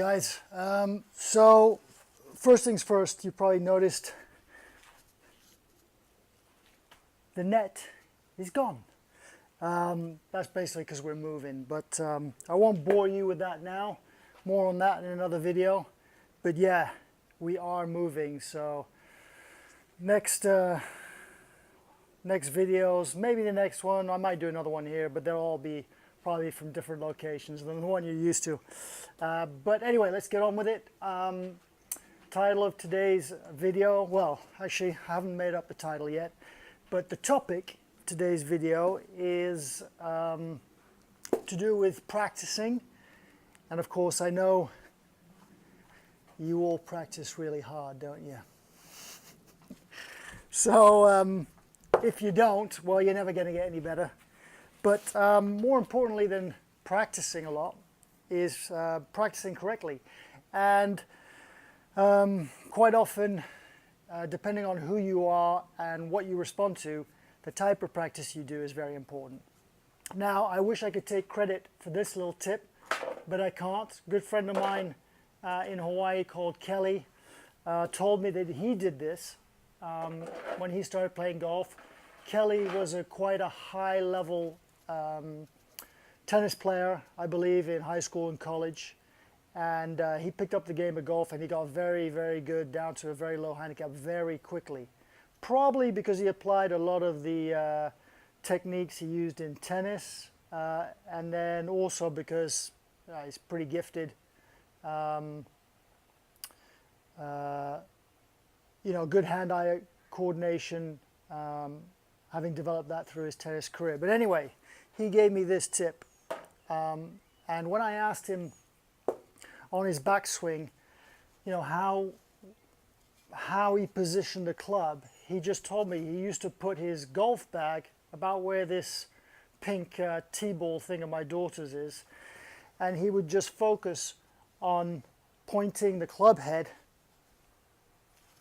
guys. So first things first, you probably noticed the net is gone. That's basically because we're moving, but I won't bore you with that now. More on that in another video. But yeah, we are moving. So next videos, maybe the next one, I might do another one here, but they'll all be probably from different locations than the one you're used to. But anyway, let's get on with it. Title of today's video, well, actually, I haven't made up the title yet, but the topic of today's video is to do with practicing. And of course, I know you all practice really hard, don't you? So if you don't, well, you're never going to get any better. But more importantly than practicing a lot is practicing correctly. And quite often, depending on who you are and what you respond to, the type of practice you do is very important. Now, I wish I could take credit for this little tip, but I can't. A good friend of mine in Hawaii called Kelly told me that he did this when he started playing golf. Kelly was quite a high-level tennis player, I believe, in high school and college. And he picked up the game of golf and he got very, very good down to a very low handicap very quickly. Probably because he applied a lot of the techniques he used in tennis, and then also because he's pretty gifted. You know, good hand-eye coordination, having developed that through his tennis career. But anyway, he gave me this tip. And when I asked him on his backswing, you know, how he positioned the club, he just told me he used to put his golf bag about where this pink T-ball thing of my daughter's is, and he would just focus on pointing the club head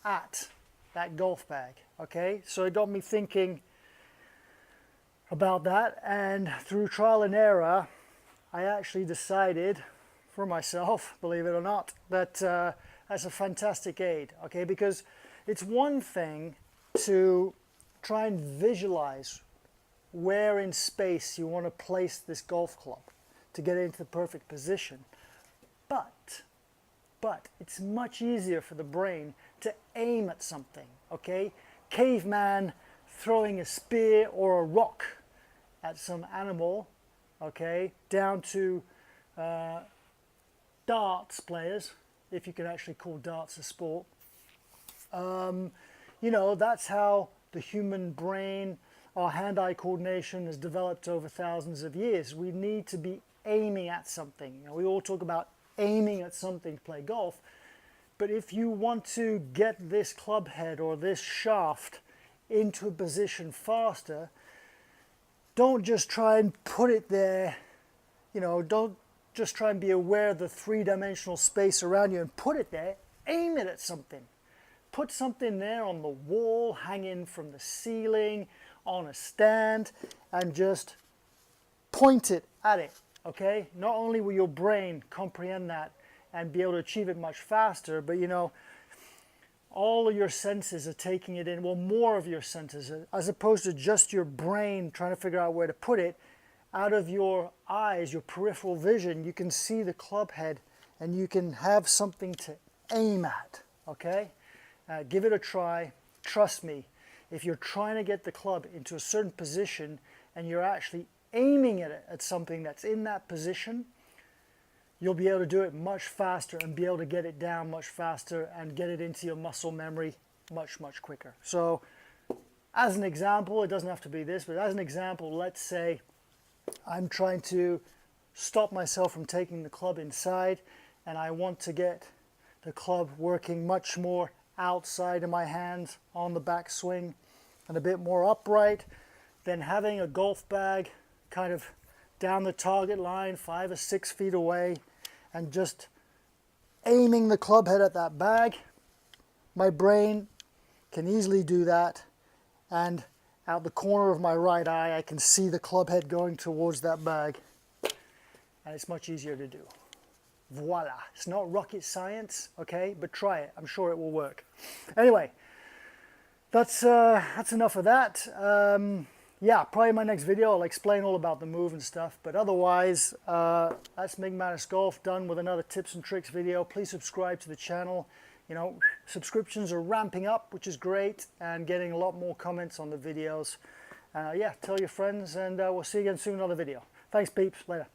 at that golf bag. Okay, so it got me thinking about that, and through trial and error, I actually decided for myself, believe it or not, that that's a fantastic aid. Okay, because it's one thing to try and visualize where in space you want to place this golf club to get it into the perfect position, but it's much easier for the brain to aim at something. Okay, caveman throwing a spear or a rock at some animal, okay, down to darts players, if you can actually call darts a sport. You know, that's how the human brain, our hand-eye coordination has developed over thousands of years. We need to be aiming at something. You know, we all talk about aiming at something to play golf, but if you want to get this club head or this shaft into a position faster, don't just try and put it there, you know, don't just try and be aware of the three-dimensional space around you and put it there. Aim it at something. Put something there on the wall, hanging from the ceiling, on a stand, and just point it at it, okay? Not only will your brain comprehend that and be able to achieve it much faster, but you know, all of your senses are taking it in, well, more of your senses, as opposed to just your brain trying to figure out where to put it. Out of your eyes, your peripheral vision, you can see the club head and you can have something to aim at, okay? Give it a try. Trust me, if you're trying to get the club into a certain position and you're actually aiming at something that's in that position, you'll be able to do it much faster and be able to get it down much faster and get it into your muscle memory much, much quicker. So as an example, it doesn't have to be this, but as an example, let's say I'm trying to stop myself from taking the club inside and I want to get the club working much more outside of my hands on the backswing and a bit more upright. Then having a golf bag kind of down the target line 5 or 6 feet away and just aiming the club head at that bag. My brain can easily do that, and out the corner of my right eye I can see the club head going towards that bag, and it's much easier to do. Voila. It's not rocket science, okay? But try it. I'm sure it will work. Anyway, that's enough of that. Yeah, probably in my next video I'll explain all about the move and stuff. But otherwise, that's MIGMATIS Golf done with another tips and tricks video. Please subscribe to the channel. You know, subscriptions are ramping up, which is great, and getting a lot more comments on the videos. Yeah, tell your friends, and we'll see you again soon in another video. Thanks, peeps. Later.